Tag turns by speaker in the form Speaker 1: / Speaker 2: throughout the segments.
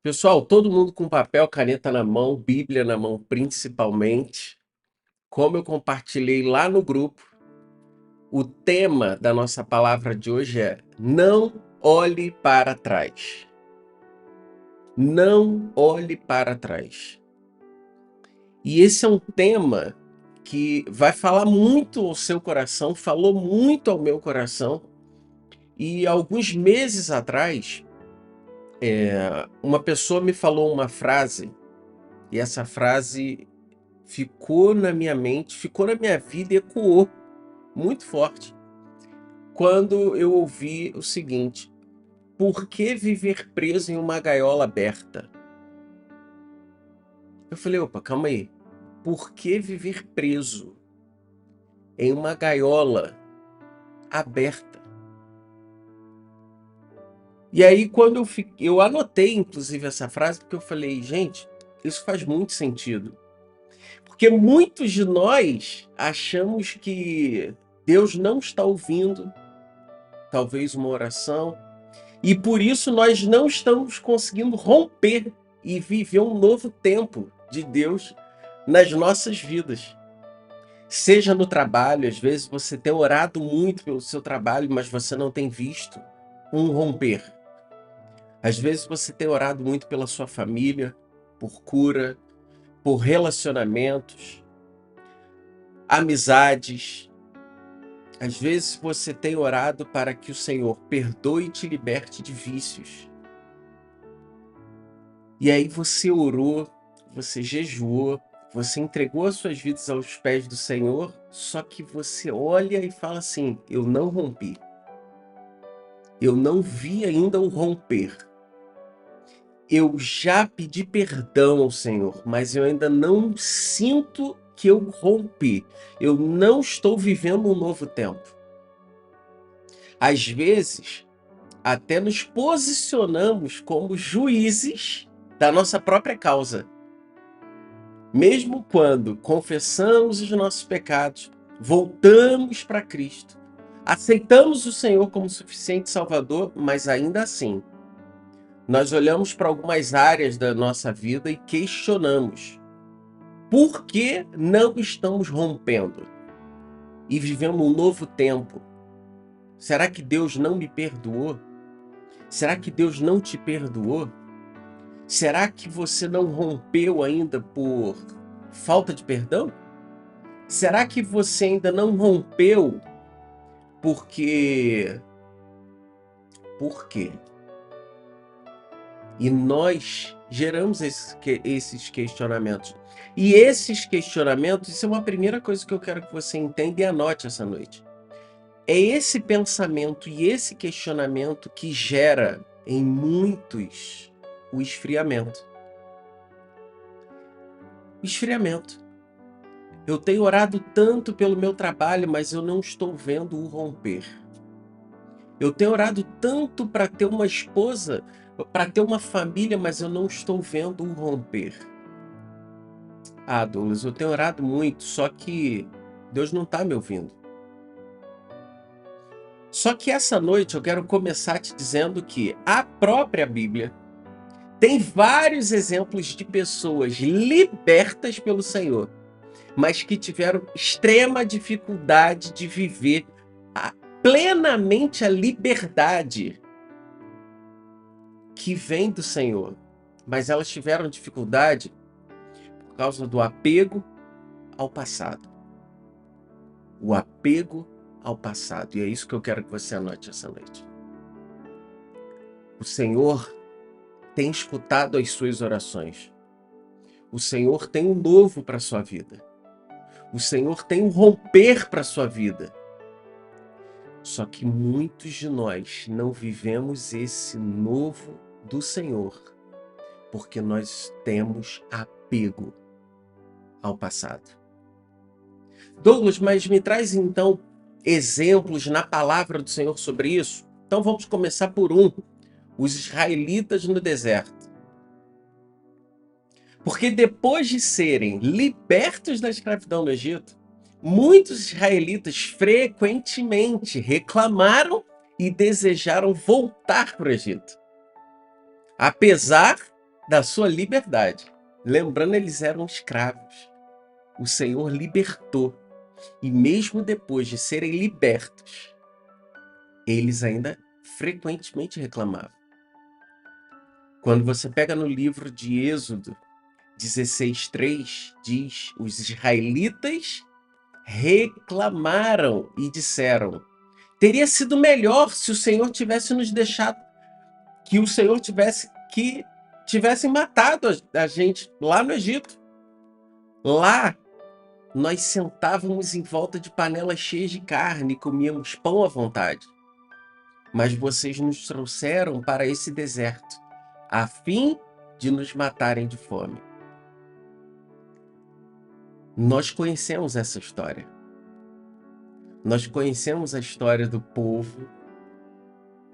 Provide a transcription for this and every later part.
Speaker 1: Pessoal, todo mundo com papel, caneta na mão, Bíblia na mão principalmente. Como eu compartilhei lá no grupo, o tema da nossa palavra de hoje é: não olhe para trás. Não olhe para trás. E esse é um tema que vai falar muito ao seu coração, falou muito ao meu coração. E alguns meses atrás, uma pessoa me falou uma frase, e essa frase ficou na minha mente, ficou na minha vida e ecoou muito forte quando eu ouvi o seguinte: por que viver preso em uma gaiola aberta? Eu falei, opa, calma aí. Por que viver preso em uma gaiola aberta? E aí, quando eu anotei, inclusive, essa frase, porque eu falei, gente, isso faz muito sentido. Porque muitos de nós achamos que Deus não está ouvindo, talvez uma oração, e por isso nós não estamos conseguindo romper e viver um novo tempo de Deus nas nossas vidas. Seja no trabalho, às vezes você tem orado muito pelo seu trabalho, mas você não tem visto um romper. Às vezes você tem orado muito pela sua família, por cura, por relacionamentos, amizades. Às vezes você tem orado para que o Senhor perdoe e te liberte de vícios. E aí você orou, você jejuou, você entregou as suas vidas aos pés do Senhor, só que você olha e fala assim: eu não rompi. Eu não vi ainda o romper. Eu já pedi perdão ao Senhor, mas eu ainda não sinto que eu rompi. Eu não estou vivendo um novo tempo. Às vezes, até nos posicionamos como juízes da nossa própria causa. Mesmo quando confessamos os nossos pecados, voltamos para Cristo, aceitamos o Senhor como suficiente Salvador, mas ainda assim, nós olhamos para algumas áreas da nossa vida e questionamos: por que não estamos rompendo e vivendo um novo tempo? Será que Deus não me perdoou? Será que Deus não te perdoou? Será que você não rompeu ainda por falta de perdão? Será que você ainda não rompeu porque... Por quê? E nós geramos esses questionamentos. E esses questionamentos, isso é uma primeira coisa que eu quero que você entenda e anote essa noite. É esse pensamento e esse questionamento que gera em muitos o esfriamento. Esfriamento. Eu tenho orado tanto pelo meu trabalho, mas eu não estou vendo o romper. Eu tenho orado tanto para ter uma esposa, para ter uma família, mas eu não estou vendo o romper. Ah, Douglas, eu tenho orado muito, só que Deus não está me ouvindo. Só que essa noite eu quero começar te dizendo que a própria Bíblia tem vários exemplos de pessoas libertas pelo Senhor, mas que tiveram extrema dificuldade de viver plenamente a liberdade que vem do Senhor. Mas elas tiveram dificuldade por causa do apego ao passado. O apego ao passado. E é isso que eu quero que você anote essa noite. O Senhor tem escutado as suas orações. O Senhor tem um novo para a sua vida. O Senhor tem um romper para a sua vida. Só que muitos de nós não vivemos esse novo do Senhor, porque nós temos apego ao passado. Douglas, mas me traz então exemplos na palavra do Senhor sobre isso? Então vamos começar por os israelitas no deserto. Porque depois de serem libertos da escravidão no Egito, muitos israelitas frequentemente reclamaram e desejaram voltar para o Egito. Apesar da sua liberdade. Lembrando, eles eram escravos. O Senhor libertou. E mesmo depois de serem libertos, eles ainda frequentemente reclamavam. Quando você pega no livro de Êxodo 16:3, diz: os israelitas reclamaram e disseram: teria sido melhor se o Senhor tivesse nos deixado, que o Senhor tivesse matado a gente lá no Egito. Lá nós sentávamos em volta de panelas cheias de carne e comíamos pão à vontade. Mas vocês nos trouxeram para esse deserto, a fim de nos matarem de fome. Nós conhecemos essa história. Nós conhecemos a história do povo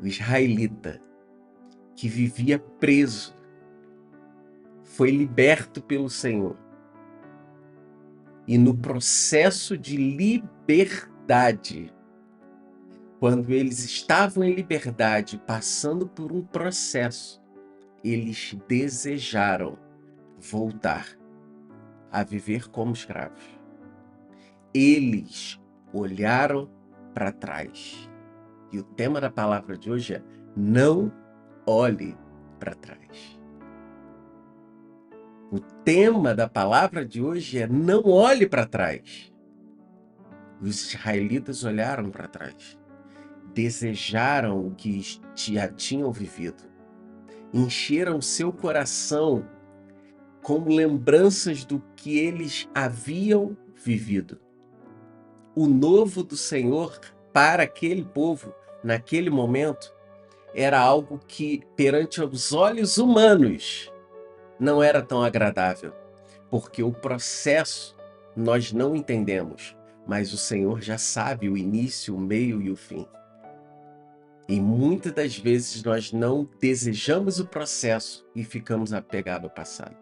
Speaker 1: israelita, que vivia preso, foi liberto pelo Senhor. E no processo de liberdade, quando eles estavam em liberdade, passando por um processo, eles desejaram voltar a viver como escravos. Eles olharam para trás. E o tema da palavra de hoje é: não olhe para trás. O tema da palavra de hoje é: não olhe para trás. Os israelitas olharam para trás, desejaram o que já tinham vivido, encheram seu coração com lembranças do que eles haviam vivido. O novo do Senhor para aquele povo, naquele momento, era algo que, perante os olhos humanos, não era tão agradável, porque o processo nós não entendemos, mas o Senhor já sabe o início, o meio e o fim. E muitas das vezes nós não desejamos o processo e ficamos apegados ao passado.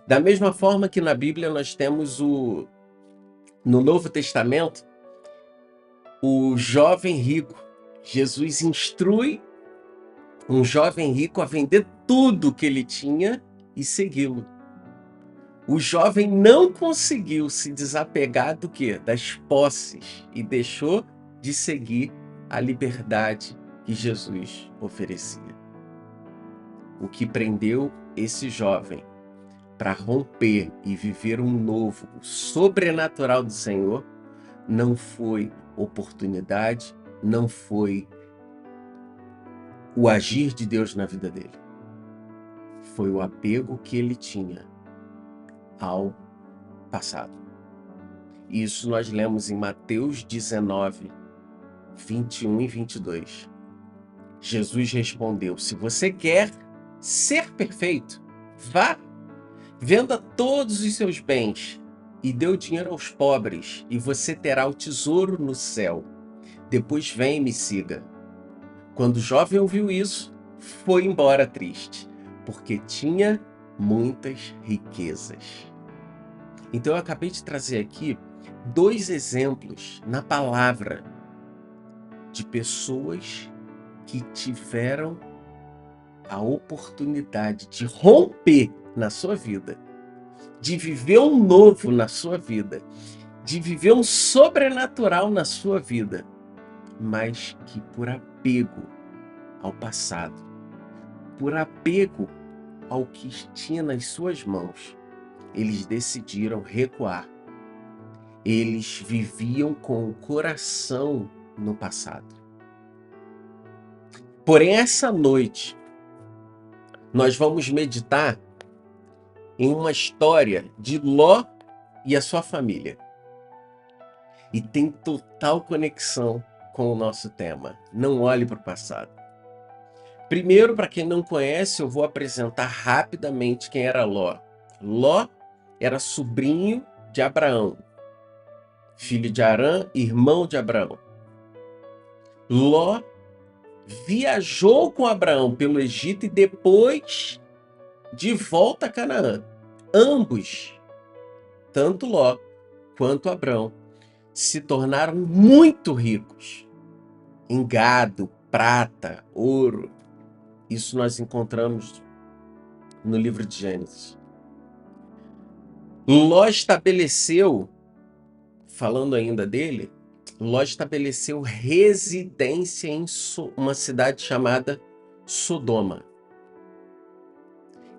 Speaker 1: Da mesma forma que na Bíblia nós temos no Novo Testamento, o jovem rico. Jesus instrui um jovem rico a vender tudo que ele tinha e segui-lo. O jovem não conseguiu se desapegar do quê? Das posses, e deixou de seguir a liberdade que Jesus oferecia. O que prendeu esse jovem para romper e viver um novo, o sobrenatural do Senhor, não foi oportunidade, não foi o agir de Deus na vida dele. Foi o apego que ele tinha ao passado. Isso nós lemos em Mateus 19, 21 e 22. Jesus respondeu: se você quer ser perfeito, vá, venda todos os seus bens e dê o dinheiro aos pobres, e você terá o tesouro no céu. Depois vem e me siga. Quando o jovem ouviu isso, foi embora triste, porque tinha muitas riquezas. Então eu acabei de trazer aqui 2 exemplos na palavra de pessoas que tiveram a oportunidade de romper na sua vida, de viver um novo na sua vida, de viver um sobrenatural na sua vida, mas que por apego ao passado, por apego ao que tinha nas suas mãos, eles decidiram recuar. Eles viviam com o coração no passado. Porém, essa noite, nós vamos meditar em uma história de Ló e a sua família. E tem total conexão com o nosso tema. Não olhe para o passado. Primeiro, para quem não conhece, eu vou apresentar rapidamente quem era Ló. Ló era sobrinho de Abraão, filho de Arã, irmão de Abraão. Ló viajou com Abraão pelo Egito e depois de volta a Canaã. Ambos, tanto Ló quanto Abraão, se tornaram muito ricos em gado, prata, ouro. Isso nós encontramos no livro de Gênesis. Ló estabeleceu, falando ainda dele, Ló estabeleceu residência em uma cidade chamada Sodoma.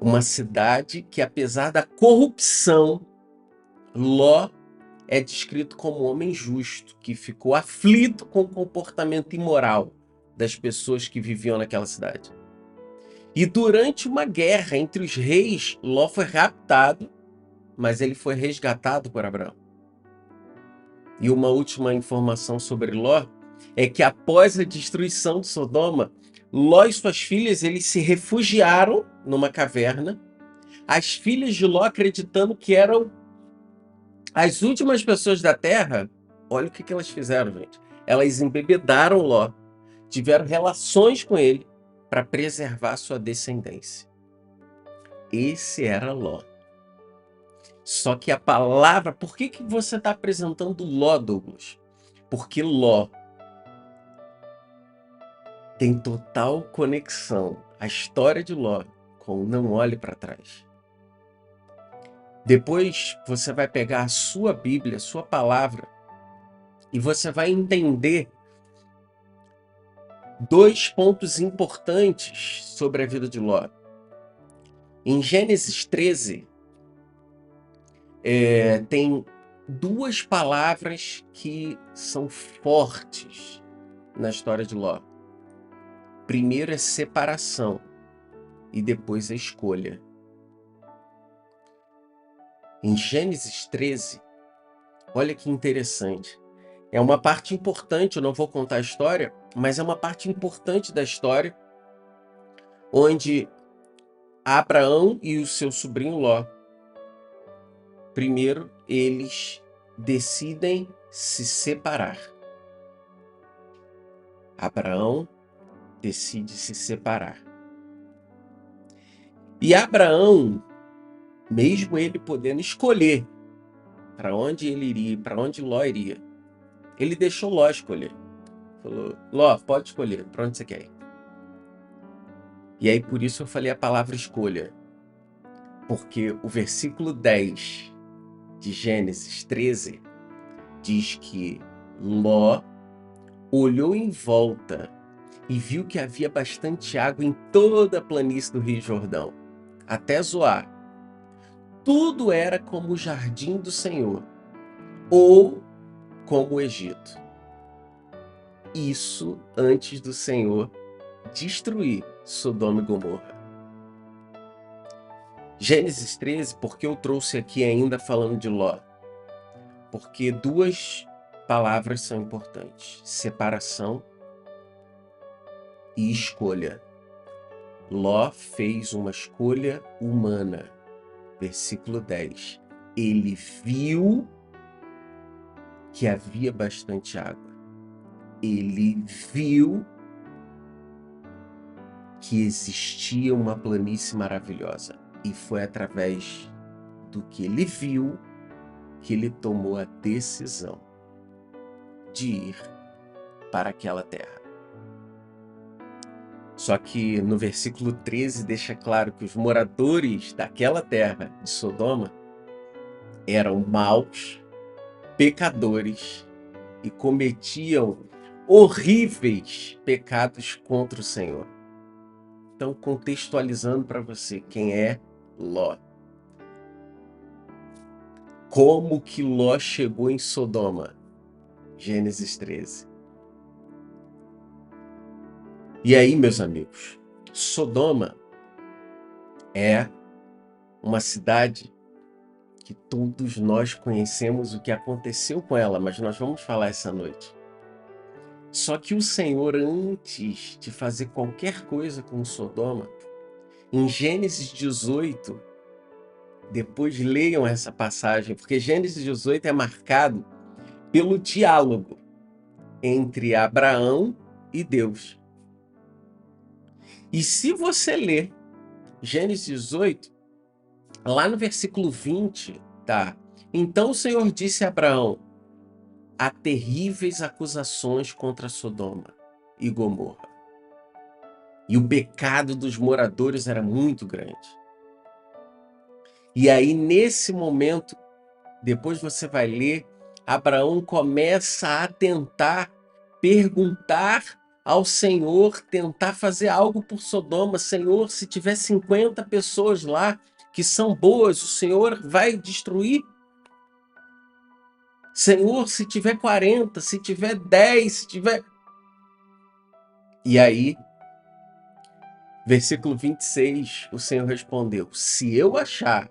Speaker 1: Uma cidade que, apesar da corrupção, Ló é descrito como homem justo, que ficou aflito com o comportamento imoral das pessoas que viviam naquela cidade. E durante uma guerra entre os reis, Ló foi raptado, mas ele foi resgatado por Abraão. E uma última informação sobre Ló é que após a destruição de Sodoma, Ló e suas filhas eles se refugiaram numa caverna. As filhas de Ló, acreditando que eram as últimas pessoas da terra, olha o que elas fizeram, gente. Elas embebedaram Ló, tiveram relações com ele para preservar sua descendência. Esse era Ló. Só que a palavra... Por que você está apresentando Ló, Douglas? Porque Ló tem total conexão, a história de Ló, com Não Olhe para Trás. Depois você vai pegar a sua Bíblia, a sua palavra, e você vai entender dois pontos importantes sobre a vida de Ló. Em Gênesis 13, tem duas palavras que são fortes na história de Ló. Primeiro é separação e depois a escolha. Em Gênesis 13, olha que interessante. É uma parte importante, eu não vou contar a história, mas é uma parte importante da história, onde Abraão e o seu sobrinho Ló, primeiro, eles decidem se separar. Abraão decide se separar. E Abraão, mesmo ele podendo escolher para onde ele iria, para onde Ló iria, ele deixou Ló escolher. Falou, Ló, pode escolher, para onde você quer ir? E aí por isso eu falei a palavra escolha. Porque o versículo 10 de Gênesis 13 diz que Ló olhou em volta e viu que havia bastante água em toda a planície do Rio Jordão, até Zoar. Tudo era como o jardim do Senhor, ou como o Egito. Isso antes do Senhor destruir Sodoma e Gomorra. Gênesis 13, porque eu trouxe aqui ainda falando de Ló? Porque duas palavras são importantes: separação e escolha. Ló fez uma escolha humana. Versículo 10. Ele viu que havia bastante água. Ele viu que existia uma planície maravilhosa. E foi através do que ele viu que ele tomou a decisão de ir para aquela terra. Só que no versículo 13 deixa claro que os moradores daquela terra de Sodoma eram maus, pecadores e cometiam horríveis pecados contra o Senhor. Então, contextualizando para você quem é Ló. Como que Ló chegou em Sodoma? Gênesis 13. E aí, meus amigos, Sodoma é uma cidade que todos nós conhecemos o que aconteceu com ela, mas nós vamos falar essa noite. Só que o Senhor, antes de fazer qualquer coisa com Sodoma, em Gênesis 18, depois leiam essa passagem, porque Gênesis 18 é marcado pelo diálogo entre Abraão e Deus. E se você ler Gênesis 18, lá no versículo 20, tá? Então o Senhor disse a Abraão: há terríveis acusações contra Sodoma e Gomorra. E o pecado dos moradores era muito grande. E aí, nesse momento, depois você vai ler, Abraão começa a tentar perguntar ao Senhor, tentar fazer algo por Sodoma. Senhor, se tiver 50 pessoas lá que são boas, o Senhor vai destruir? Senhor, se tiver 40, se tiver 10, se tiver... E aí, versículo 26, o Senhor respondeu: se eu achar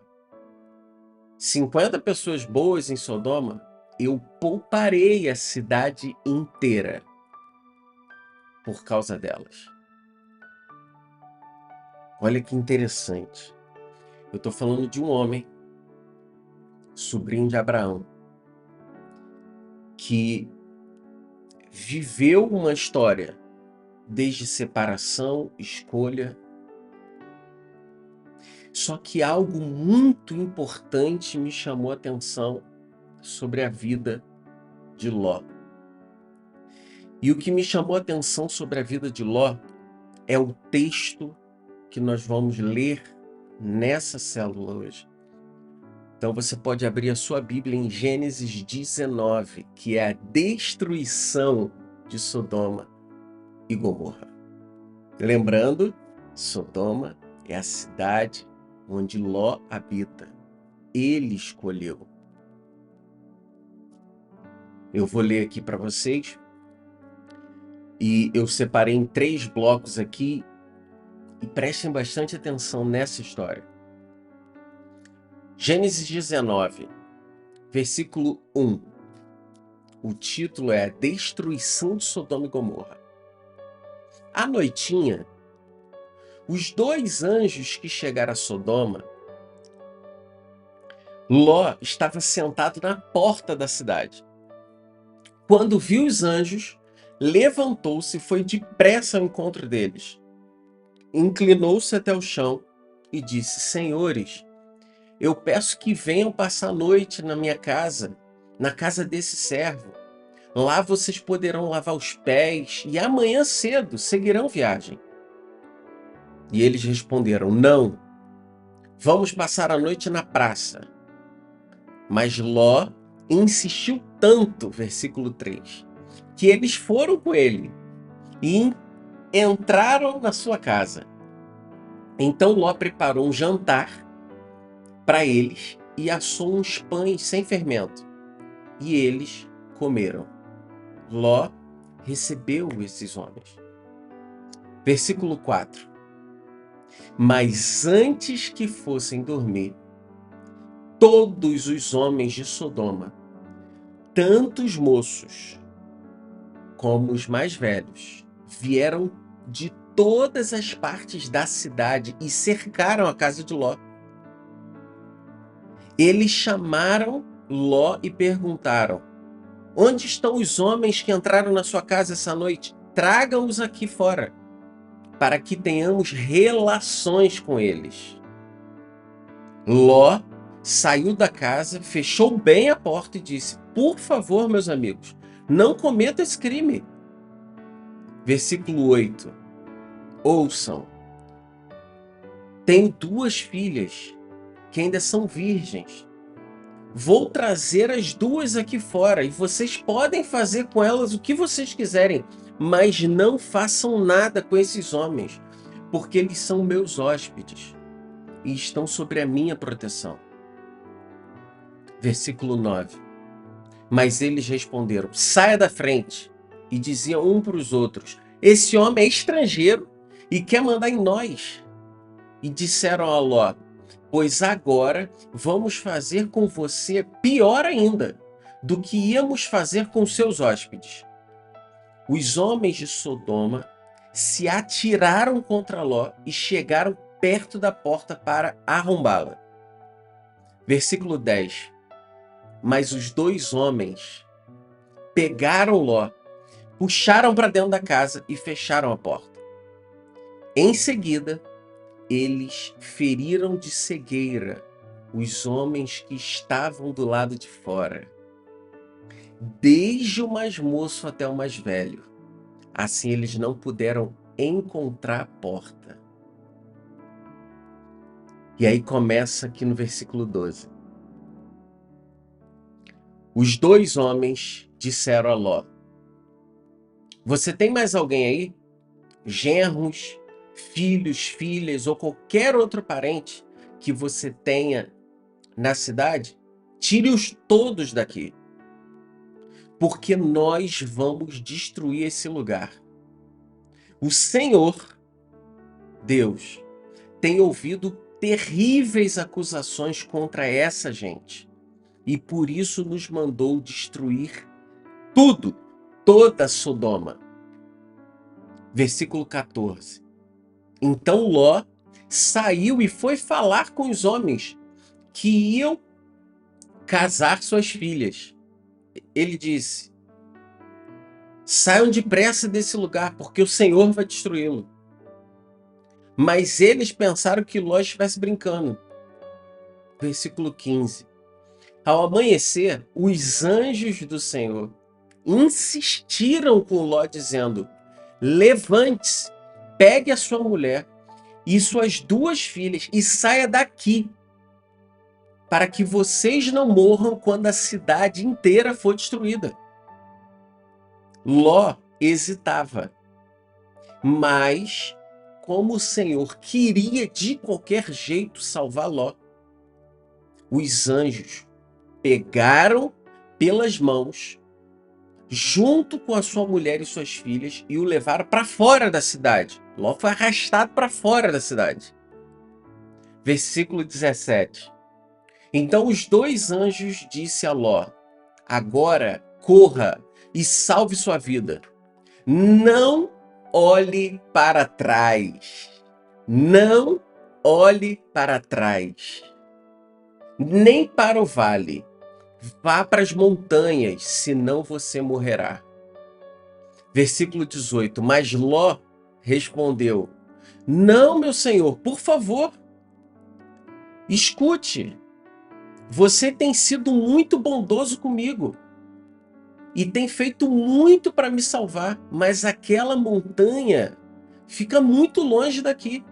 Speaker 1: 50 pessoas boas em Sodoma, eu pouparei a cidade inteira por causa delas. Olha que interessante. Eu estou falando de um homem, sobrinho de Abraão, que viveu uma história desde separação, escolha. Só que algo muito importante me chamou a atenção sobre a vida de Ló. E o que me chamou a atenção sobre a vida de Ló é o texto que nós vamos ler nessa célula hoje. Então você pode abrir a sua Bíblia em Gênesis 19, que é a destruição de Sodoma e Gomorra. Lembrando, Sodoma é a cidade onde Ló habita. Ele escolheu. Eu vou ler aqui para vocês. E eu separei em 3 blocos aqui. E prestem bastante atenção nessa história. Gênesis 19, versículo 1. O título é A Destruição de Sodoma e Gomorra. À noitinha, os 2 anjos que chegaram a Sodoma, Ló estava sentado na porta da cidade. Quando viu os anjos, levantou-se e foi depressa ao encontro deles. Inclinou-se até o chão e disse: Senhores, eu peço que venham passar a noite na minha casa, na casa desse servo. Lá vocês poderão lavar os pés e amanhã cedo seguirão viagem. E eles responderam: Não, vamos passar a noite na praça. Mas Ló insistiu tanto, versículo 3, que eles foram com ele e entraram na sua casa. Então Ló preparou um jantar para eles e assou uns pães sem fermento. E eles comeram. Ló recebeu esses homens. Versículo 4. Mas antes que fossem dormir, todos os homens de Sodoma, tanto os moços como os mais velhos, vieram de todas as partes da cidade e cercaram a casa de Ló. Eles chamaram Ló e perguntaram: Onde estão os homens que entraram na sua casa essa noite? Tragam-os aqui fora, para que tenhamos relações com eles. Ló saiu da casa, fechou bem a porta e disse: Por favor, meus amigos, não cometam esse crime. Versículo 8. Ouçam. Tenho 2 filhas que ainda são virgens. Vou trazer as 2 aqui fora e vocês podem fazer com elas o que vocês quiserem, mas não façam nada com esses homens, porque eles são meus hóspedes e estão sobre a minha proteção. Versículo 9. Mas eles responderam: Saia da frente. E diziam um para os outros: Esse homem é estrangeiro e quer mandar em nós. E disseram a Ló: Pois agora vamos fazer com você pior ainda do que íamos fazer com seus hóspedes. Os homens de Sodoma se atiraram contra Ló e chegaram perto da porta para arrombá-la. Versículo 10. Mas os 2 homens pegaram Ló, puxaram para dentro da casa e fecharam a porta. Em seguida, eles feriram de cegueira os homens que estavam do lado de fora, desde o mais moço até o mais velho. Assim eles não puderam encontrar a porta. E aí começa aqui no versículo 12. Os dois homens disseram a Ló: você tem mais alguém aí? Genros, filhos, filhas ou qualquer outro parente que você tenha na cidade? Tire-os todos daqui, porque nós vamos destruir esse lugar. O Senhor, Deus, tem ouvido terríveis acusações contra essa gente e por isso nos mandou destruir tudo, toda Sodoma. Versículo 14. Então Ló saiu e foi falar com os homens que iam casar suas filhas. Ele disse: saiam depressa desse lugar, porque o Senhor vai destruí-lo. Mas eles pensaram que Ló estivesse brincando. Versículo 15. Ao amanhecer, os anjos do Senhor insistiram com Ló, dizendo: levante-se, pegue a sua mulher e suas duas filhas e saia daqui, para que vocês não morram quando a cidade inteira for destruída. Ló hesitava, mas como o Senhor queria de qualquer jeito salvar Ló, os anjos pegaram pelas mãos, junto com a sua mulher e suas filhas, e o levaram para fora da cidade. Ló foi arrastado para fora da cidade. Versículo 17. Então os dois anjos disse a Ló: agora corra e salve sua vida. Não olhe para trás. Não olhe para trás. Nem para o vale. Vá para as montanhas, senão você morrerá. Versículo 18. Mas Ló respondeu: não, meu senhor, por favor, escute. Você tem sido muito bondoso comigo e tem feito muito para me salvar, mas aquela montanha fica muito longe daqui.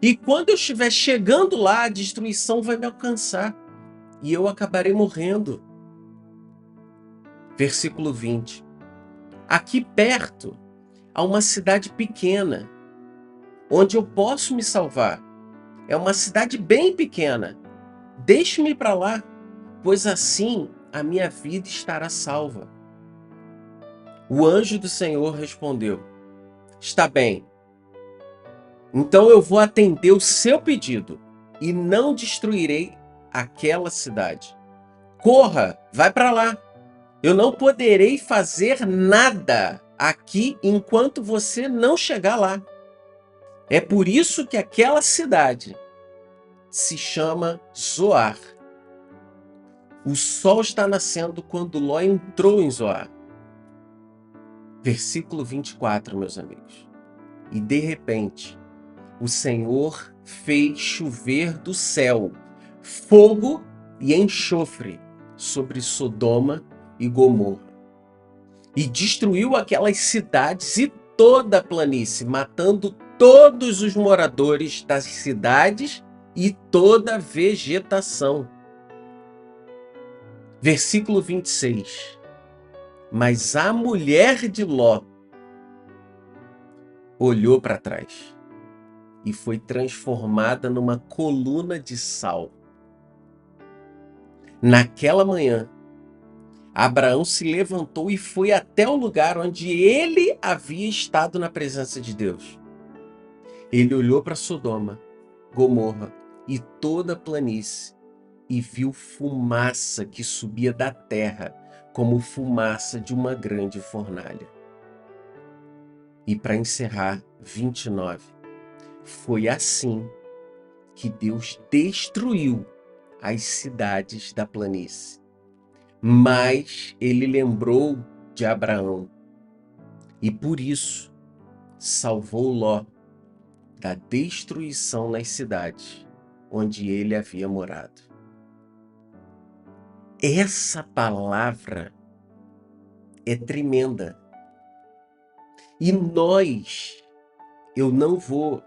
Speaker 1: E quando eu estiver chegando lá, a destruição vai me alcançar e eu acabarei morrendo. Versículo 20. Aqui perto há uma cidade pequena, onde eu posso me salvar. É uma cidade bem pequena. Deixe-me para lá, pois assim a minha vida estará salva. O anjo do Senhor respondeu: está bem, então eu vou atender o seu pedido e não destruirei aquela cidade. Corra, vai para lá. Eu não poderei fazer nada aqui enquanto você não chegar lá. É por isso que aquela cidade se chama Zoar. O sol está nascendo quando Ló entrou em Zoar. Versículo 24, meus amigos. E de repente, o Senhor fez chover do céu fogo e enxofre sobre Sodoma e Gomorra. E destruiu aquelas cidades e toda a planície, matando todos os moradores das cidades e toda a vegetação. Versículo 26. Mas a mulher de Ló olhou para trás e foi transformada numa coluna de sal. Naquela manhã, Abraão se levantou e foi até o lugar onde ele havia estado na presença de Deus. Ele olhou para Sodoma, Gomorra e toda a planície e viu fumaça que subia da terra como fumaça de uma grande fornalha. E para encerrar, 29. Foi assim que Deus destruiu as cidades da planície. Mas ele lembrou de Abraão e por isso salvou Ló da destruição nas cidades onde ele havia morado. Essa palavra é tremenda. E eu não vou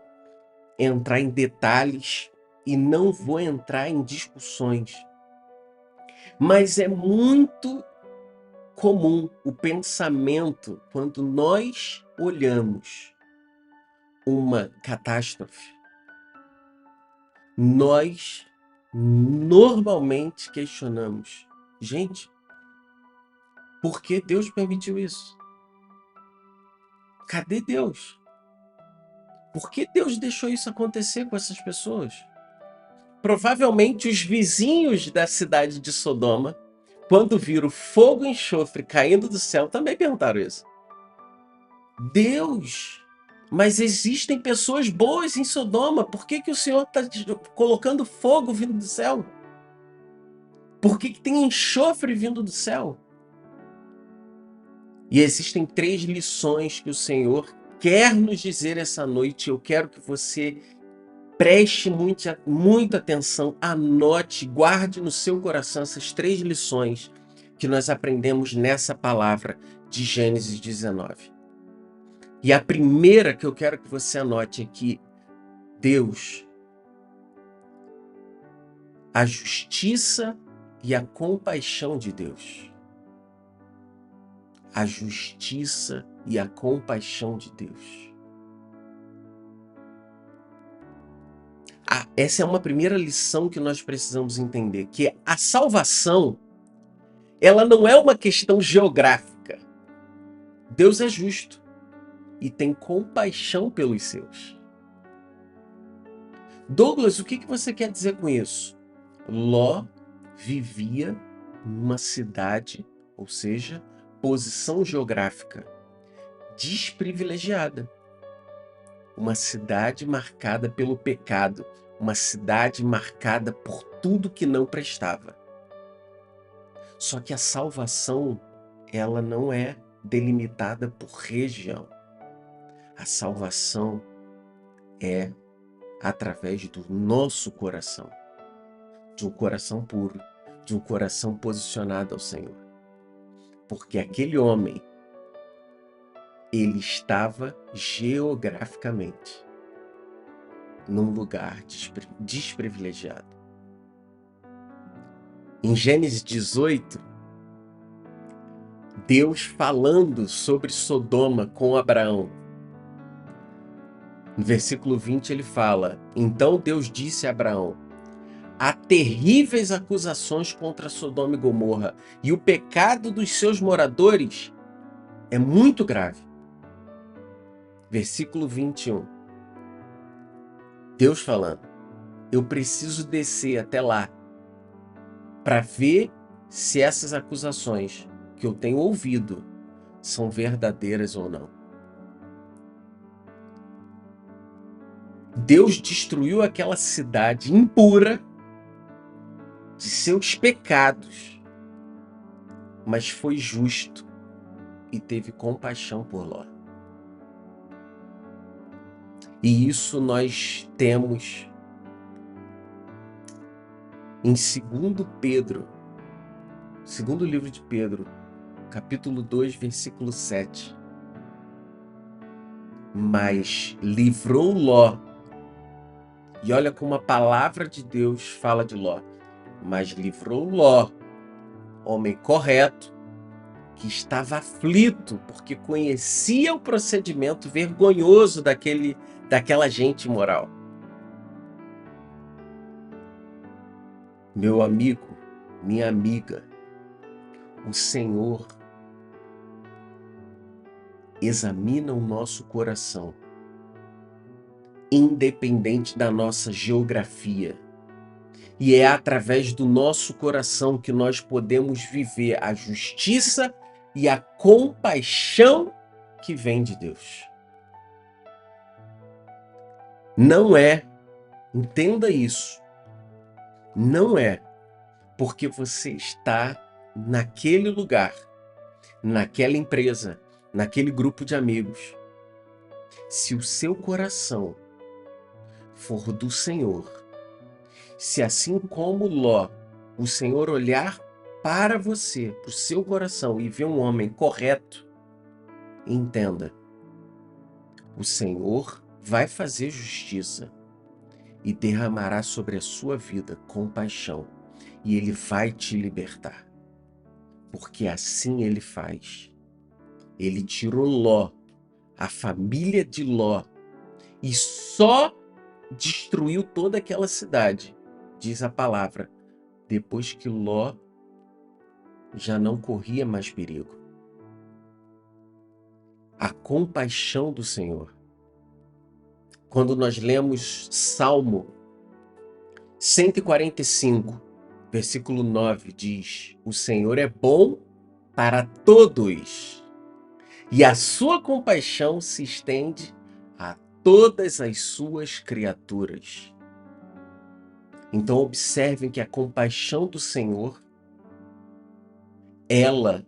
Speaker 1: entrar em detalhes e não vou entrar em discussões, mas é muito comum o pensamento quando nós olhamos uma catástrofe, nós normalmente questionamos: gente, por que Deus permitiu isso? Cadê Deus? Por que Deus deixou isso acontecer com essas pessoas? Provavelmente os vizinhos da cidade de Sodoma, quando viram fogo e enxofre caindo do céu, também perguntaram isso. Deus, mas existem pessoas boas em Sodoma, por que o Senhor está colocando fogo vindo do céu? Por que tem enxofre vindo do céu? E existem 3 lições que o Senhor quer nos dizer essa noite. Eu quero que você preste muita atenção, anote, guarde no seu coração essas 3 lições que nós aprendemos nessa palavra de Gênesis 19. E a primeira que eu quero que você anote é que Deus, a justiça e a compaixão de Deus. A justiça e a compaixão de Deus. Essa é uma primeira lição que nós precisamos entender, que a salvação, ela não é uma questão geográfica. Deus é justo e tem compaixão pelos seus. Douglas, o que você quer dizer com isso? Ló vivia numa cidade, ou seja, posição geográfica desprivilegiada. Uma cidade marcada pelo pecado, uma cidade marcada por tudo que não prestava. Só que a salvação, ela não é delimitada por região. A salvação é através do nosso coração, de um coração puro, de um coração posicionado ao Senhor. Porque aquele homem, ele estava geograficamente num lugar desprivilegiado. Em Gênesis 18, Deus falando sobre Sodoma com Abraão. No versículo 20 ele fala: então Deus disse a Abraão: há terríveis acusações contra Sodoma e Gomorra, e o pecado dos seus moradores é muito grave. Versículo 21. Deus falando: eu preciso descer até lá para ver se essas acusações que eu tenho ouvido são verdadeiras ou não. Deus destruiu aquela cidade impura de seus pecados, mas foi justo e teve compaixão por Ló. E isso nós temos em 2 Pedro, segundo livro de Pedro, capítulo 2, versículo 7. Mas livrou Ló. E olha como a palavra de Deus fala de Ló. Mas livrou Ló, homem correto, que estava aflito, porque conhecia o procedimento vergonhoso daquela gente imoral. Meu amigo, minha amiga, o Senhor examina o nosso coração, independente da nossa geografia. E é através do nosso coração que nós podemos viver a justiça e a compaixão que vem de Deus. Não é, entenda isso, não é porque você está naquele lugar, naquela empresa, naquele grupo de amigos. Se o seu coração for do Senhor, se assim como Ló, o Senhor olhar para você, para o seu coração e ver um homem correto, entenda, o Senhor vai fazer justiça e derramará sobre a sua vida compaixão, e Ele vai te libertar, porque assim Ele faz. Ele tirou Ló, a família de Ló, e só destruiu toda aquela cidade, diz a palavra, depois que Ló já não corria mais perigo. A compaixão do Senhor. Quando nós lemos Salmo 145, versículo 9, diz: o Senhor é bom para todos, e a sua compaixão se estende a todas as suas criaturas. Então observem que a compaixão do Senhor, ela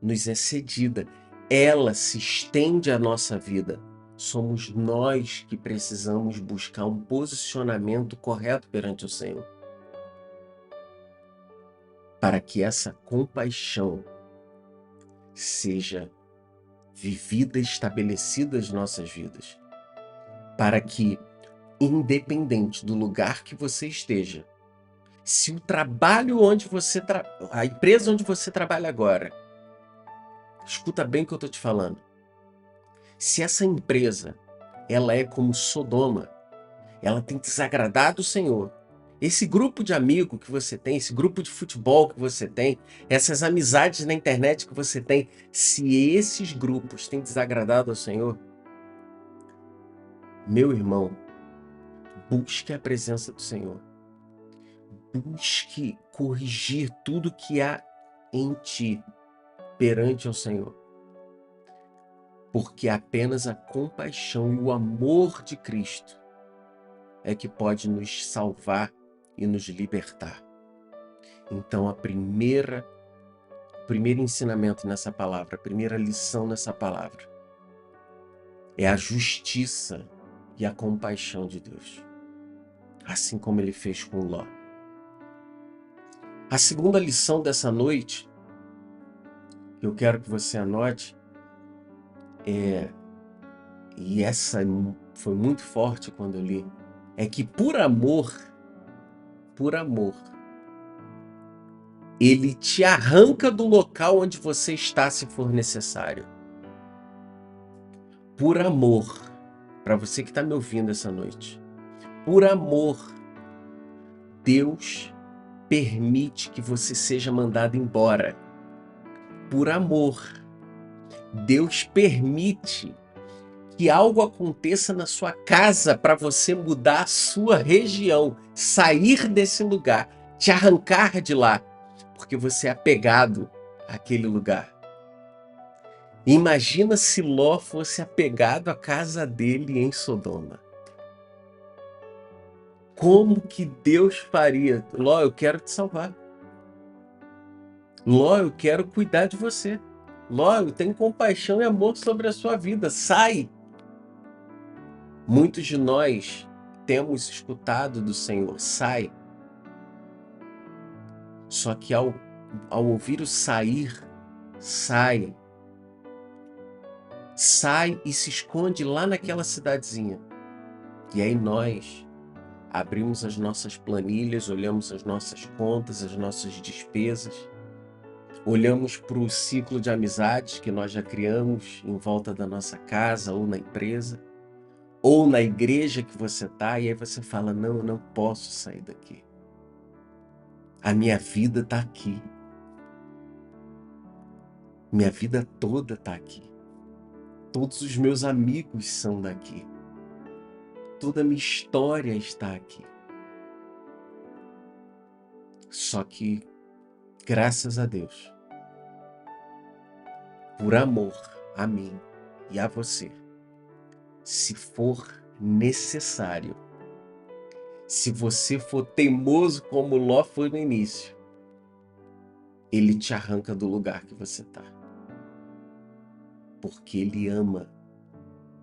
Speaker 1: nos é cedida, ela se estende à nossa vida. Somos nós que precisamos buscar um posicionamento correto perante o Senhor, para que essa compaixão seja vivida e estabelecida nas nossas vidas, para que, independente do lugar que você esteja, se o trabalho onde você a empresa onde você trabalha agora, escuta bem o que eu estou te falando, se essa empresa ela é como Sodoma, ela tem desagradado o Senhor, esse grupo de amigo que você tem, esse grupo de futebol que você tem, essas amizades na internet que você tem, se esses grupos têm desagradado ao Senhor, meu irmão, busque a presença do Senhor. Busque corrigir tudo que há em ti perante ao Senhor. Porque apenas a compaixão e o amor de Cristo é que pode nos salvar e nos libertar. Então, o primeiro ensinamento nessa palavra, a primeira lição nessa palavra, é a justiça e a compaixão de Deus. Assim como Ele fez com Ló. A segunda lição dessa noite, que eu quero que você anote, e essa foi muito forte quando eu li, é que por amor, Ele te arranca do local onde você está se for necessário. Por amor, para você que está me ouvindo essa noite, por amor, Deus permite que você seja mandado embora. Por amor, Deus permite que algo aconteça na sua casa para você mudar a sua região, sair desse lugar, te arrancar de lá, porque você é apegado àquele lugar. Imagina se Ló fosse apegado à casa dele em Sodoma. Como que Deus faria? Ló, eu quero te salvar. Ló, eu quero cuidar de você. Ló, eu tenho compaixão e amor sobre a sua vida. Sai! Muitos de nós temos escutado do Senhor, sai. Só que ao ouvir o sair, sai e se esconde lá naquela cidadezinha. E aí nós abrimos as nossas planilhas, olhamos as nossas contas, as nossas despesas, olhamos para o ciclo de amizades que nós já criamos em volta da nossa casa ou na empresa, ou na igreja que você está, e aí você fala, não, eu não posso sair daqui. A minha vida está aqui. Minha vida toda está aqui. Todos os meus amigos são daqui. Toda a minha história está aqui. Só que, graças a Deus, por amor a mim e a você, se for necessário, se você for teimoso como Ló foi no início, Ele te arranca do lugar que você está. Porque Ele ama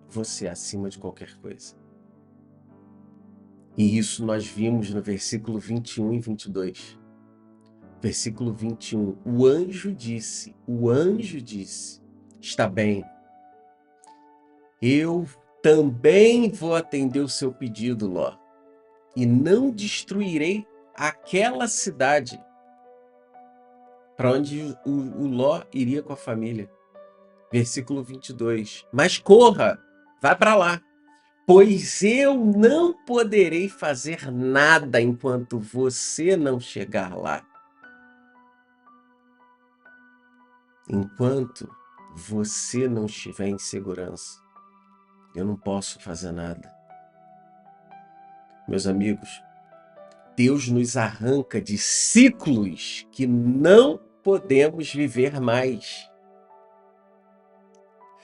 Speaker 1: você acima de qualquer coisa. E isso nós vimos no versículo 21 e 22. Versículo 21. O anjo disse, está bem, eu também vou atender o seu pedido, Ló. e não destruirei aquela cidade para onde o Ló iria com a família. Versículo 22. Mas corra, vá para lá, pois eu não poderei fazer nada enquanto você não chegar lá. Enquanto você não estiver em segurança, eu não posso fazer nada. Meus amigos, Deus nos arranca de ciclos que não podemos viver mais.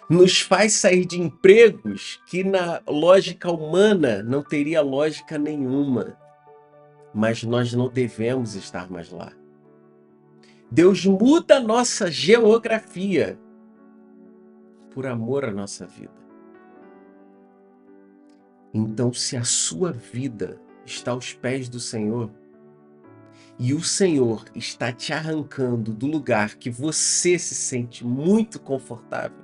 Speaker 1: Nos faz sair de empregos que na lógica humana não teria lógica nenhuma. Mas nós não devemos estar mais lá. Deus muda a nossa geografia por amor à nossa vida. Então, se a sua vida está aos pés do Senhor e o Senhor está te arrancando do lugar que você se sente muito confortável,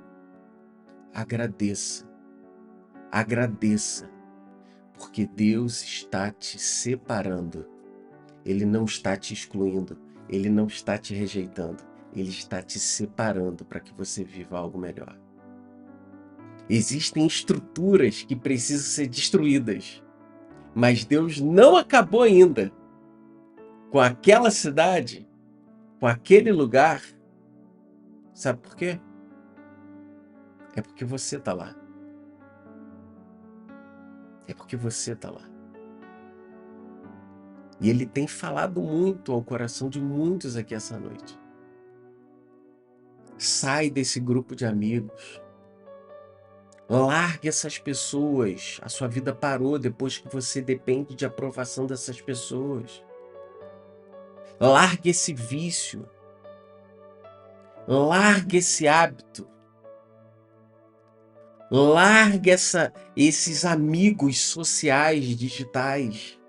Speaker 1: agradeça. Agradeça, porque Deus está te separando. Ele não está te excluindo, Ele não está te rejeitando, Ele está te separando para que você viva algo melhor. Existem estruturas que precisam ser destruídas, mas Deus não acabou ainda com aquela cidade, com aquele lugar. Sabe por quê? É porque você está lá. É porque você está lá. E Ele tem falado muito ao coração de muitos aqui essa noite. Sai desse grupo de amigos. Largue essas pessoas. A sua vida parou depois que você depende de aprovação dessas pessoas. Largue esse vício. Largue esse hábito. Largue esses amigos sociais digitais.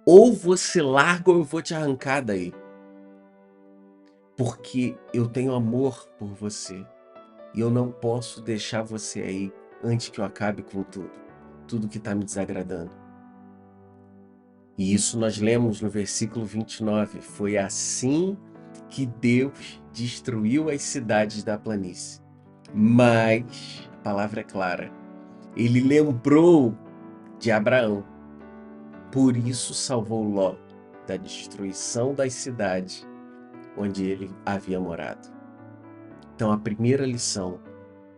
Speaker 1: Ou você larga ou eu vou te arrancar daí. Porque eu tenho amor por você. E eu não posso deixar você aí antes que eu acabe com tudo. Tudo que está me desagradando. E isso nós lemos no versículo 29. Foi assim que Deus destruiu as cidades da planície. Mas, a palavra é clara, Ele lembrou de Abraão. Por isso salvou Ló da destruição das cidades onde ele havia morado. Então, a primeira lição: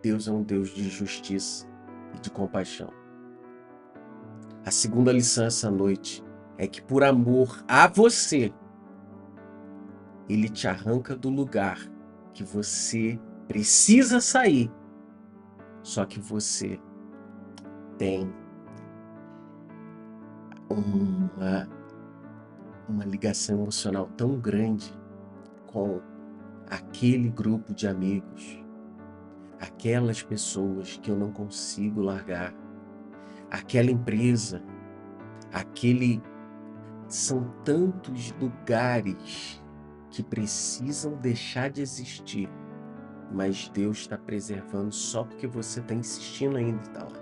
Speaker 1: Deus é um Deus de justiça e de compaixão. A segunda lição essa noite é que, por amor a você, Ele te arranca do lugar que você precisa sair. Só que você tem uma ligação emocional tão grande com aquele grupo de amigos, aquelas pessoas que eu não consigo largar, aquela empresa, são tantos lugares que precisam deixar de existir, mas Deus está preservando só porque você está insistindo ainda em estar lá.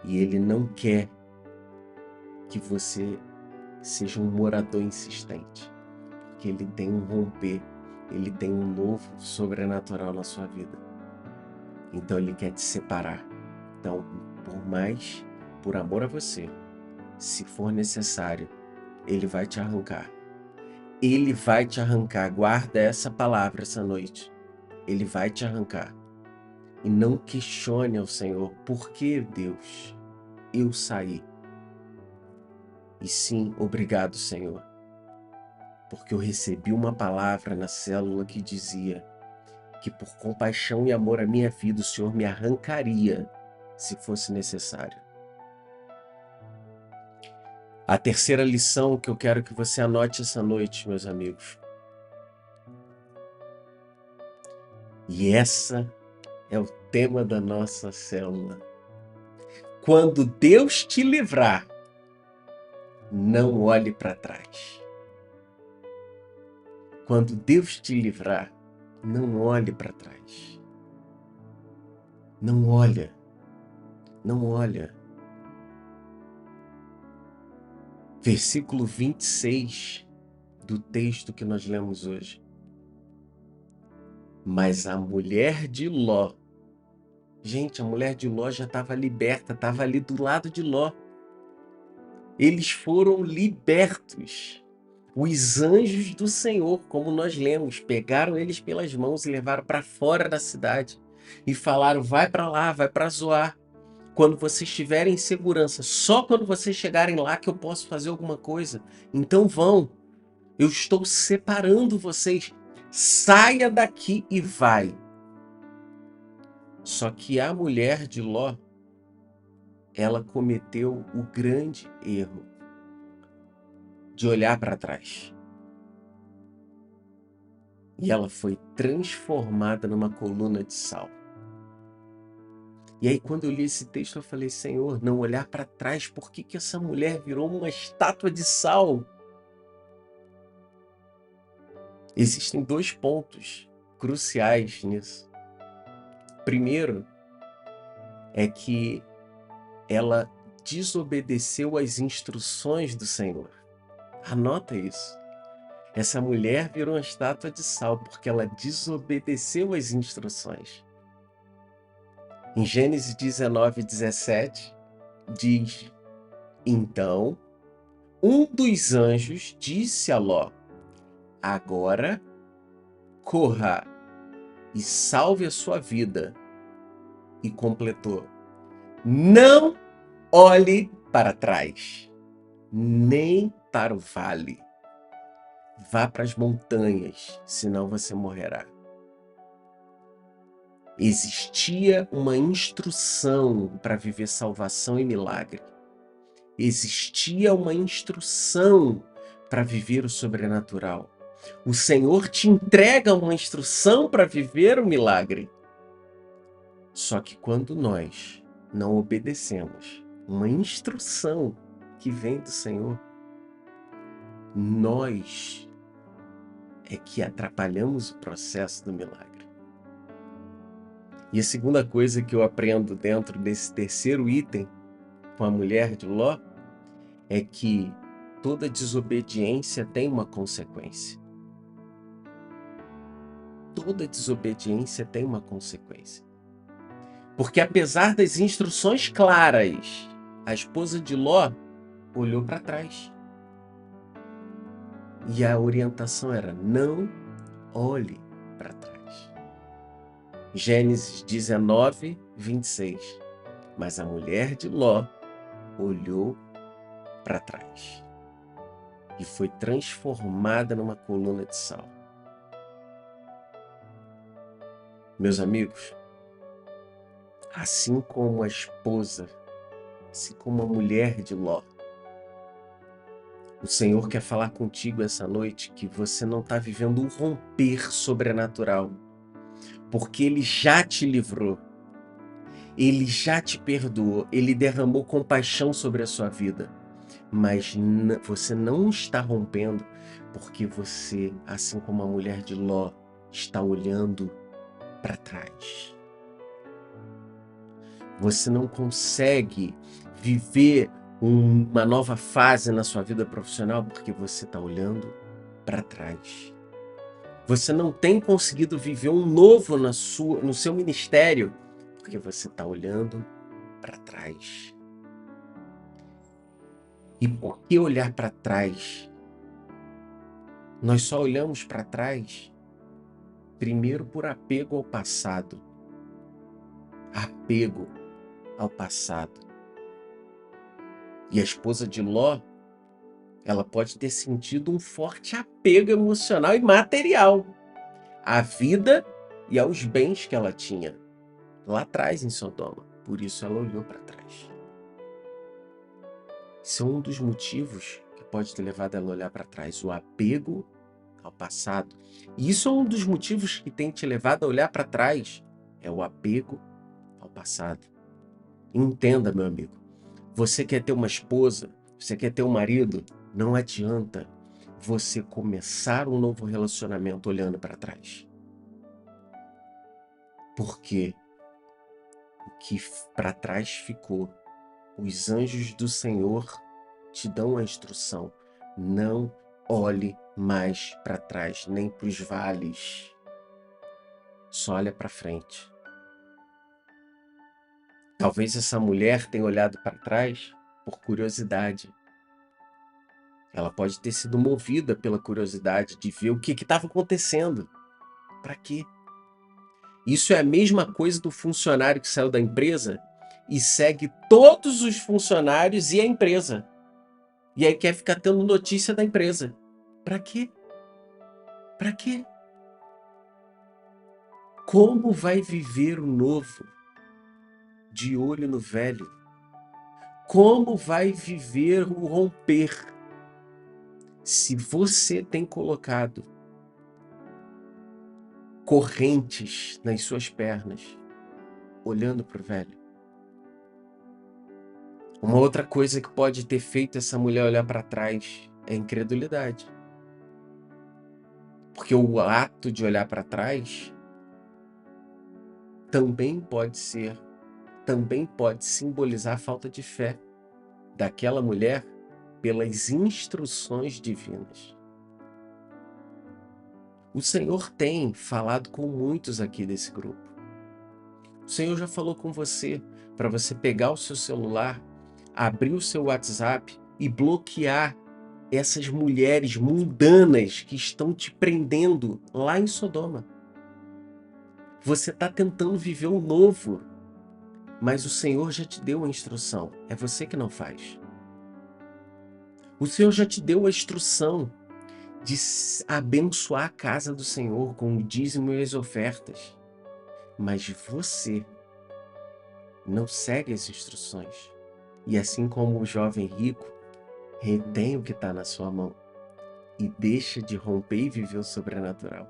Speaker 1: E Ele não quer que você seja um morador insistente, porque Ele tem um romper, Ele tem um novo sobrenatural na sua vida. Então Ele quer te separar. Então, por amor a você, se for necessário, Ele vai te arrancar. Ele vai te arrancar. Guarda essa palavra essa noite. Ele vai te arrancar. E não questione ao Senhor, por que, Deus, eu saí? E sim, obrigado, Senhor, porque eu recebi uma palavra na célula que dizia que por compaixão e amor à minha vida, o Senhor me arrancaria se fosse necessário. A terceira lição que eu quero que você anote essa noite, meus amigos. E essa é o tema da nossa célula. Quando Deus te livrar, não olhe para trás. Quando Deus te livrar, não olhe para trás. Não olha. Não olha. Versículo 26 do texto que nós lemos hoje. Mas a mulher de Ló, gente, a mulher de Ló já estava liberta, estava ali do lado de Ló. Eles foram libertos. Os anjos do Senhor, como nós lemos, pegaram eles pelas mãos e levaram para fora da cidade e falaram: vai para lá, vai para Zoar. Quando vocês estiverem em segurança, só quando vocês chegarem lá que eu posso fazer alguma coisa. Então vão. Eu estou separando vocês. Saia daqui e vai. Só que a mulher de Ló, ela cometeu o grande erro de olhar para trás. E ela foi transformada numa coluna de sal. E aí, quando eu li esse texto, eu falei: Senhor, não olhar para trás, por que que essa mulher virou uma estátua de sal? Existem 2 pontos cruciais nisso. Primeiro, é que ela desobedeceu às instruções do Senhor. Anota isso. Essa mulher virou uma estátua de sal porque ela desobedeceu às instruções. Em Gênesis 19:17, diz: Então, um dos anjos disse a Ló: Agora corra e salve a sua vida. E completou: Não olhe para trás, nem para o vale. Vá para as montanhas, senão você morrerá. Existia uma instrução para viver salvação e milagre. Existia uma instrução para viver o sobrenatural. O Senhor te entrega uma instrução para viver o milagre. Só que quando nós não obedecemos uma instrução que vem do Senhor, nós é que atrapalhamos o processo do milagre. E a segunda coisa que eu aprendo dentro desse terceiro item com a mulher de Ló é que toda desobediência tem uma consequência. Toda desobediência tem uma consequência. Porque apesar das instruções claras, a esposa de Ló olhou para trás. E a orientação era: não olhe para trás. Gênesis 19:26. Mas a mulher de Ló olhou para trás e foi transformada numa coluna de sal. Meus amigos, assim como a esposa, assim como a mulher de Ló, o Senhor quer falar contigo essa noite que você não está vivendo um romper sobrenatural, porque Ele já te livrou, Ele já te perdoou, Ele derramou compaixão sobre a sua vida, mas você não está rompendo porque você, assim como a mulher de Ló, está olhando para trás. Você não consegue viver uma nova fase na sua vida profissional porque você está olhando para trás. Você não tem conseguido viver um novo no seu ministério porque você está olhando para trás. E por que olhar para trás? Nós só olhamos para trás, primeiro, por apego ao passado. Apego ao passado. E a esposa de Ló, ela pode ter sentido um forte apego emocional e material à vida e aos bens que ela tinha lá atrás em Sodoma. Por isso ela olhou para trás. Esse é um dos motivos que pode ter levado ela a olhar para trás, o apego ao passado. E isso é um dos motivos que tem te levado a olhar para trás, é o apego ao passado. Entenda, meu amigo, você quer ter uma esposa, você quer ter um marido, não adianta você começar um novo relacionamento olhando para trás. Porque o que para trás ficou, os anjos do Senhor te dão a instrução: não olhe mais para trás, nem para os vales. Só olha para frente. Talvez essa mulher tenha olhado para trás por curiosidade. Ela pode ter sido movida pela curiosidade de ver o que estava acontecendo. Para quê? Isso é a mesma coisa do funcionário que saiu da empresa e segue todos os funcionários e a empresa. E aí quer ficar tendo notícia da empresa. Para quê? Para quê? Como vai viver o novo de olho no velho? Como vai viver o romper se você tem colocado correntes nas suas pernas, olhando para o velho? Uma outra coisa que pode ter feito essa mulher olhar para trás é a incredulidade. Porque o ato de olhar para trás também pode simbolizar a falta de fé daquela mulher pelas instruções divinas. O Senhor tem falado com muitos aqui desse grupo. O Senhor já falou com você para você pegar o seu celular, abrir o seu WhatsApp e bloquear essas mulheres mundanas que estão te prendendo lá em Sodoma. Você está tentando viver o novo, mas o Senhor já te deu a instrução. É você que não faz. O Senhor já te deu a instrução de abençoar a casa do Senhor com o dízimo e as ofertas. Mas você não segue as instruções. E assim como o jovem rico, retém o que está na sua mão e deixa de romper e viver o sobrenatural,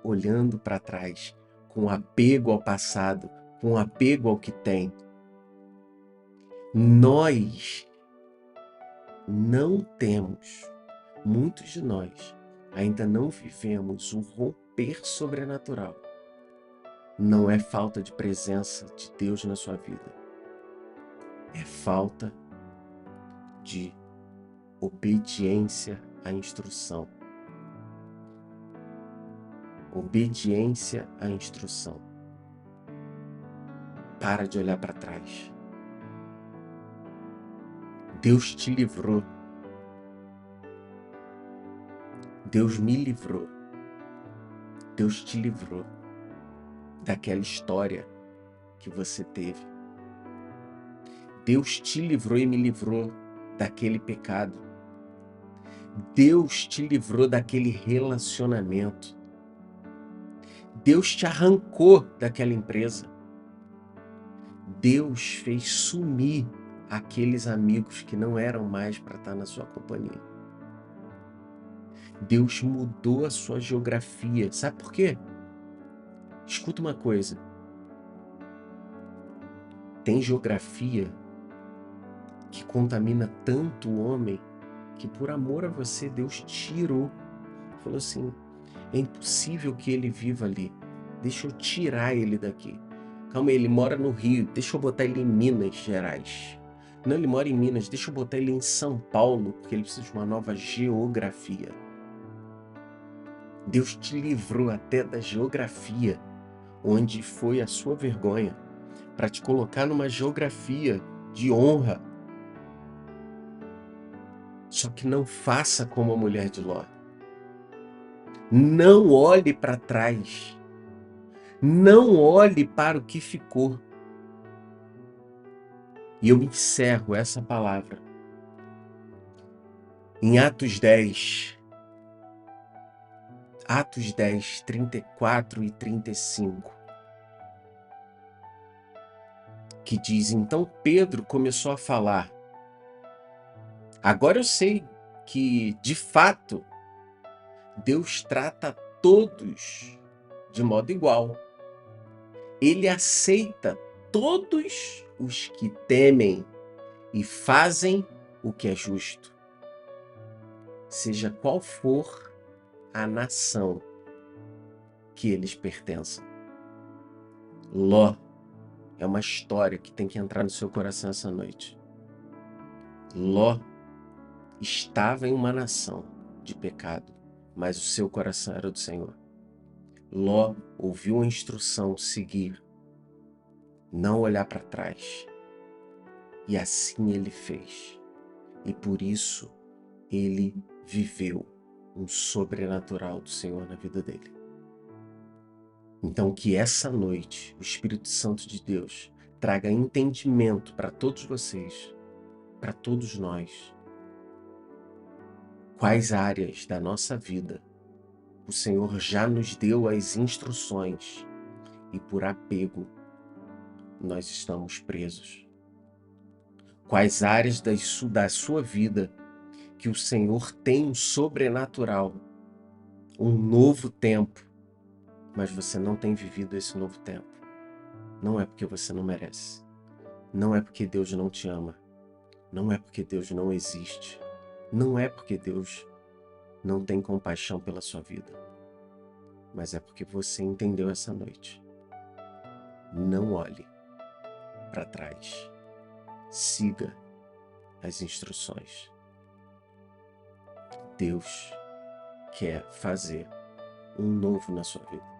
Speaker 1: olhando para trás, com apego ao passado, com apego ao que tem. Nós não temos, muitos de nós ainda não vivemos o romper sobrenatural. Não é falta de presença de Deus na sua vida. É falta de obediência à instrução. Obediência à instrução. Para de olhar para trás. Deus te livrou. Deus me livrou. Deus te livrou daquela história que você teve. Deus te livrou e me livrou daquele pecado. Deus te livrou daquele relacionamento. Deus te arrancou daquela empresa. Deus fez sumir aqueles amigos que não eram mais para estar na sua companhia. Deus mudou a sua geografia. Sabe por quê? Escuta uma coisa. Tem geografia que contamina tanto o homem que por amor a você Deus tirou. Falou assim, é impossível que ele viva ali. Deixa eu tirar ele daqui. Calma aí, ele mora no Rio. Deixa eu botar ele em Minas Gerais. Não, ele mora em Minas. Deixa eu botar ele em São Paulo, porque ele precisa de uma nova geografia. Deus te livrou até da geografia, onde foi a sua vergonha, para te colocar numa geografia de honra. Só que não faça como a mulher de Ló. Não olhe para trás. Não olhe para o que ficou. E eu encerro essa palavra em Atos 10, 34 e 35, que diz, então Pedro começou a falar, agora eu sei que, de fato, Deus trata todos de modo igual. Ele aceita todos os que temem e fazem o que é justo, seja qual for a nação que eles pertençam. Ló é uma história que tem que entrar no seu coração essa noite. Ló estava em uma nação de pecado, mas o seu coração era do Senhor. Ló ouviu a instrução seguir, não olhar para trás. E assim ele fez. E por isso ele viveu um sobrenatural do Senhor na vida dele. Então que essa noite o Espírito Santo de Deus traga entendimento para todos vocês, para todos nós. Quais áreas da nossa vida o Senhor já nos deu as instruções e por apego nós estamos presos. Quais áreas da sua vida que o Senhor tem um sobrenatural, um novo tempo, mas você não tem vivido esse novo tempo. Não é porque você não merece. Não é porque Deus não te ama. Não é porque Deus não existe. Não é porque Deus não tem compaixão pela sua vida. Mas é porque você entendeu essa noite. Não olhe para trás. Siga as instruções. Deus quer fazer um novo na sua vida.